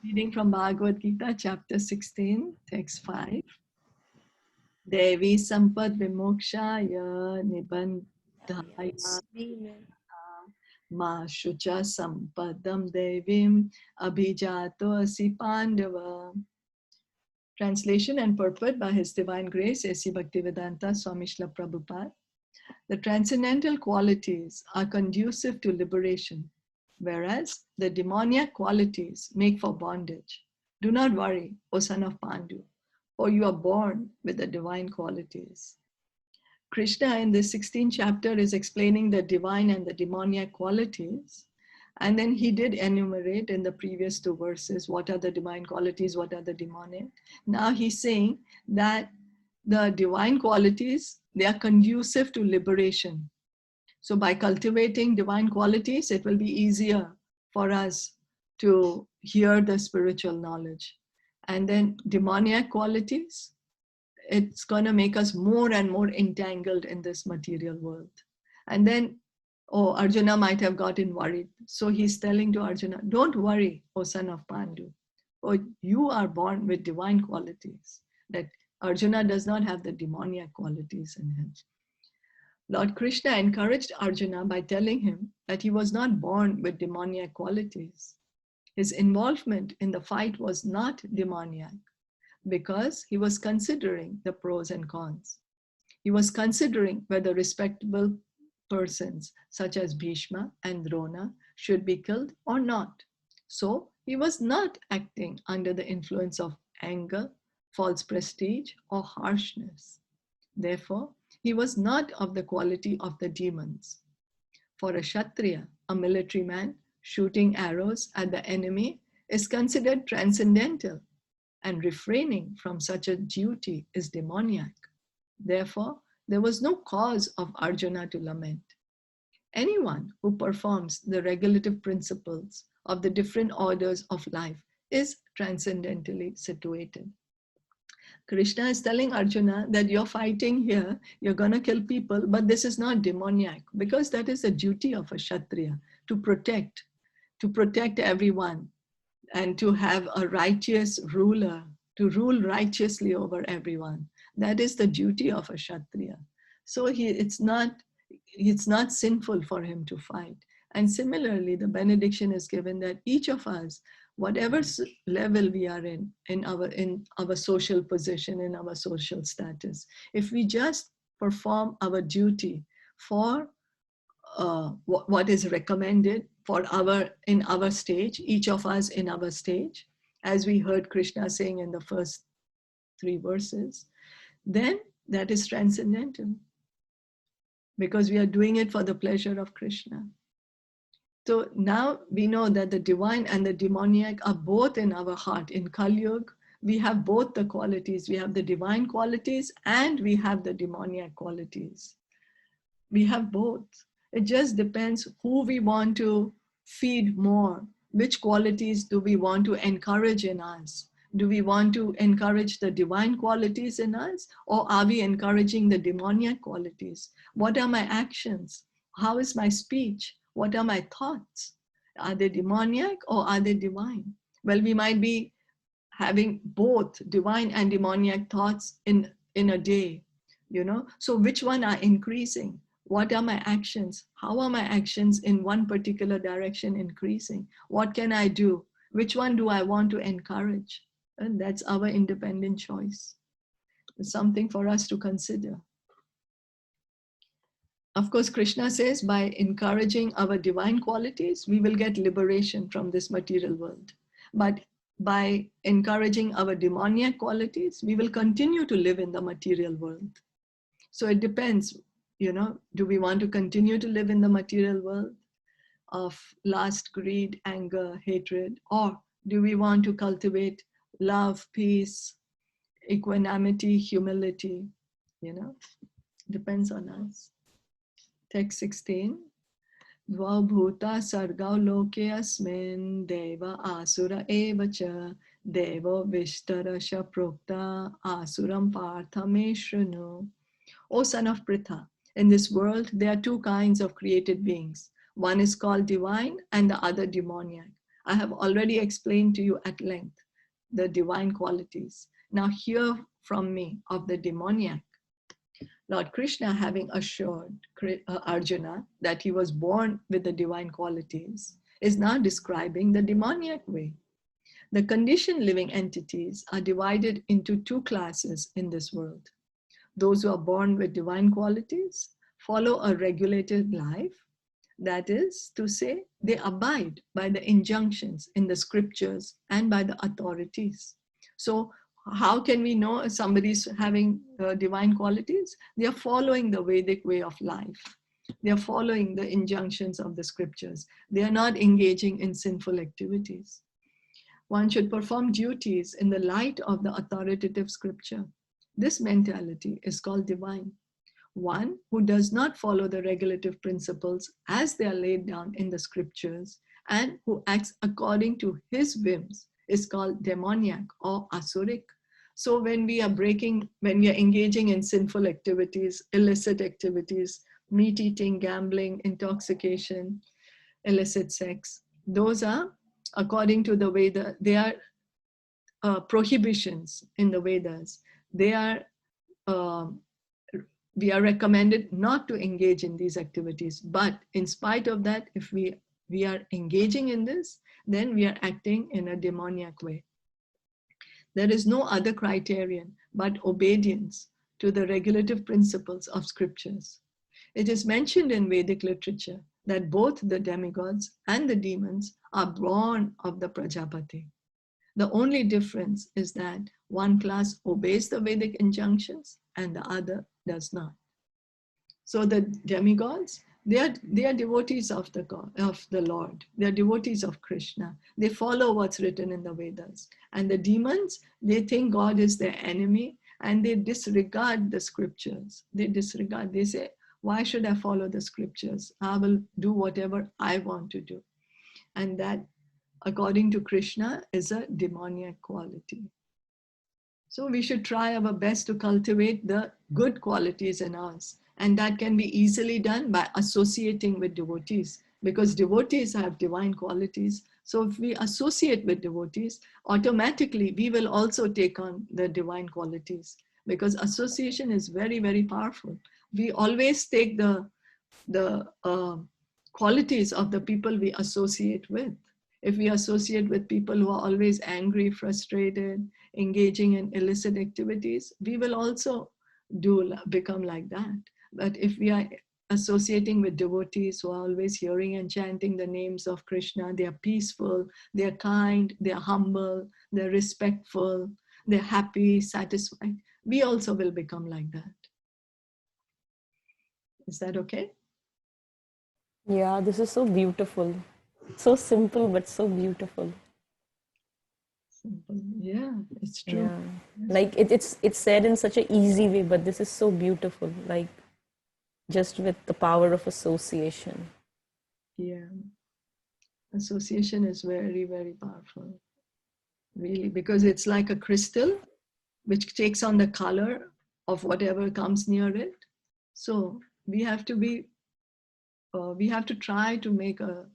Reading from Bhagavad Gita, chapter 16, text 5. Devi sampad vimokshaya nibandhaya ma shucha sampadam devim abhijato asi pandava. Translation and purport by His Divine Grace, A.C. Bhaktivedanta Swami Srila Prabhupada. The transcendental qualities are conducive to liberation, whereas the demoniac qualities make for bondage. Do not worry, O son of Pandu, for you are born with the divine qualities. Krishna in this 16th chapter is explaining the divine and the demoniac qualities. And then he did enumerate in the previous two verses what are the divine qualities, what are the demonic. Now he's saying that the divine qualities, they are conducive to liberation. So by cultivating divine qualities, it will be easier for us to hear the spiritual knowledge. And then demoniac qualities, it's going to make us more and more entangled in this material world. And then, Arjuna might have gotten worried. So he's telling to Arjuna, don't worry, O son of Pandu, for you are born with divine qualities. That Arjuna does not have the demoniac qualities in him. Lord Krishna encouraged Arjuna by telling him that he was not born with demoniac qualities. His involvement in the fight was not demoniac because he was considering the pros and cons. He was considering whether respectable persons such as Bhishma and Drona should be killed or not. So he was not acting under the influence of anger, false prestige, or harshness. Therefore, he was not of the quality of the demons. For a Kshatriya, a military man, shooting arrows at the enemy is considered transcendental, and refraining from such a duty is demoniac. Therefore, there was no cause of Arjuna to lament. Anyone who performs the regulative principles of the different orders of life is transcendentally situated. Krishna is telling Arjuna that you're fighting here, you're going to kill people, but this is not demoniac, because that is the duty of a Kshatriya, to protect everyone and to have a righteous ruler, to rule righteously over everyone. That is the duty of a Kshatriya. So it's not sinful for him to fight. And similarly, the benediction is given that each of us, whatever level we are in our social position, in our social status, if we just perform our duty for what is recommended for in our stage, each of us in our stage, as we heard Krishna saying in the first 3 verses, then that is transcendental, because we are doing it for the pleasure of Krishna. So now we know that the divine and the demoniac are both in our heart. In Kali Yuga, we have both the qualities. We have the divine qualities and we have the demoniac qualities. We have both. It just depends who we want to feed more. Which qualities do we want to encourage in us? Do we want to encourage the divine qualities in us, or are we encouraging the demoniac qualities? What are my actions? How is my speech? What are my thoughts? Are they demoniac or are they divine? Well, we might be having both divine and demoniac thoughts in a day, So which one are increasing? What are my actions? How are my actions in one particular direction increasing? What can I do? Which one do I want to encourage? And that's our independent choice. It's something for us to consider. Of course, Krishna says by encouraging our divine qualities, we will get liberation from this material world. But by encouraging our demoniac qualities, we will continue to live in the material world. So it depends, do we want to continue to live in the material world of lust, greed, anger, hatred, or do we want to cultivate love, peace, equanimity, humility? Depends on us. Text 16. Dvau bhuta sargau loke asmin deva asura eva cha deva vishtarasha prokta asuram partha me shrunu. O son of Pritha, in this world there are 2 kinds of created beings. One is called divine and the other demoniac. I have already explained to you at length the divine qualities. Now hear from me of the demoniac. Lord Krishna, having assured Arjuna that he was born with the divine qualities, is now describing the demoniac way. The conditioned living entities are divided into two classes in this world. Those who are born with divine qualities follow a regulated life. That is to say, they abide by the injunctions in the scriptures and by the authorities. So how can we know if somebody is having divine qualities? They are following the Vedic way of life. They are following the injunctions of the scriptures. They are not engaging in sinful activities. One should perform duties in the light of the authoritative scripture. This mentality is called divine. One who does not follow the regulative principles as they are laid down in the scriptures and who acts according to his whims is called demoniac or asuric. So when we are engaging in sinful activities, illicit activities, meat eating, gambling, intoxication, illicit sex, those are according to the Veda, they are prohibitions in the Vedas. They are we are recommended not to engage in these activities. But in spite of that, if we are engaging in this, then we are acting in a demoniac way. There is no other criterion but obedience to the regulative principles of scriptures. It is mentioned in Vedic literature that both the demigods and the demons are born of the Prajapati. The only difference is that one class obeys the Vedic injunctions and the other does not. So the demigods, they are devotees of the Lord. They are devotees of Krishna. They follow what's written in the Vedas. And the demons, they think God is their enemy and they disregard the scriptures. They say, why should I follow the scriptures? I will do whatever I want to do. And that, according to Krishna, is a demoniac quality. So we should try our best to cultivate the good qualities in us. And that can be easily done by associating with devotees, because devotees have divine qualities. So if we associate with devotees, automatically we will also take on the divine qualities, because association is very, very powerful. We always take the qualities of the people we associate with. If we associate with people who are always angry, frustrated, engaging in illicit activities, we will also become like that. But if we are associating with devotees who are always hearing and chanting the names of Krishna, they are peaceful, they are kind, they are humble, they're respectful, they're happy, satisfied, we also will become like that. Is that okay? Yeah, this is so beautiful. So simple, but so beautiful. Simple. Yeah, it's true. Yeah. Like it's said in such an easy way, but this is so beautiful. Like just with the power of association. Yeah. Association is very, very powerful. Really, because it's like a crystal which takes on the color of whatever comes near it. So we have to try to make a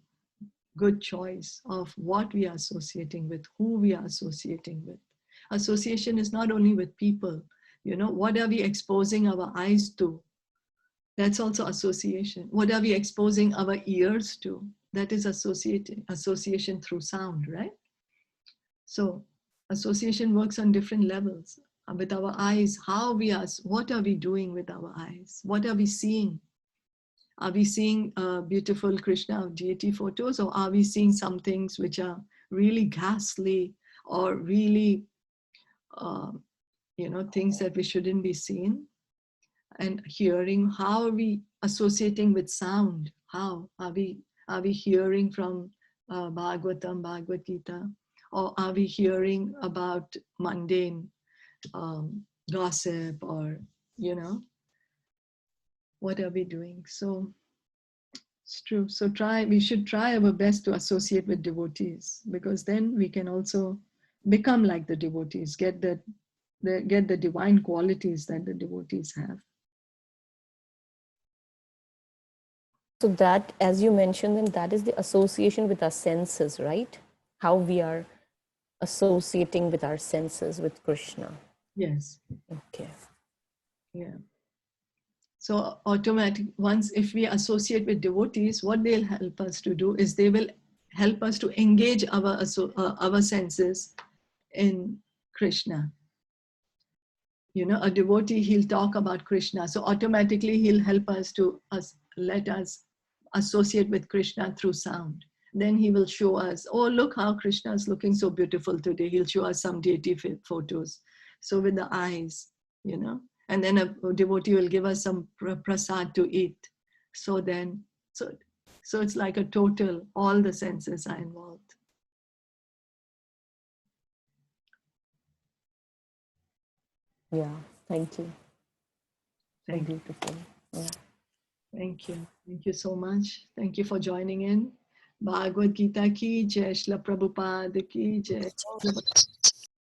good choice of what we are associating with, who we are associating with. Association is not only with people, what are we exposing our eyes to? That's also association. What are we exposing our ears to? That is association through sound, right? So association works on different levels. With our eyes, what are we doing with our eyes? What are we seeing? Are we seeing beautiful Krishna deity photos, or are we seeing some things which are really ghastly or really, things that we shouldn't be seeing? And hearing, how are we associating with sound? How are we hearing from Bhagavatam, Bhagavad Gita, or are we hearing about mundane gossip, or what are we doing? So it's true. So we should try our best to associate with devotees, because then we can also become like the devotees, get the divine qualities that the devotees have. So that, as you mentioned, then that is the association with our senses, right? how we are associating with our senses with Krishna. Yes. Okay. Yeah. So automatic, once if we associate with devotees, what they'll help us to do is they will help us to engage our senses in Krishna. You know, a devotee, he'll talk about Krishna. So automatically he'll help us to let us associate with Krishna through sound. Then he will show us, oh, look how Krishna is looking so beautiful today. He'll show us some deity photos. So with the eyes, you know, and then a devotee will give us some prasad to eat. So then, so it's like a total, all the senses are involved. Yeah, thank you. So Thank you. beautiful. Yeah. Thank you. Thank you so much. Thank you for joining in. Bhagavad Gita ki jai, Srila Prabhupada ki jai.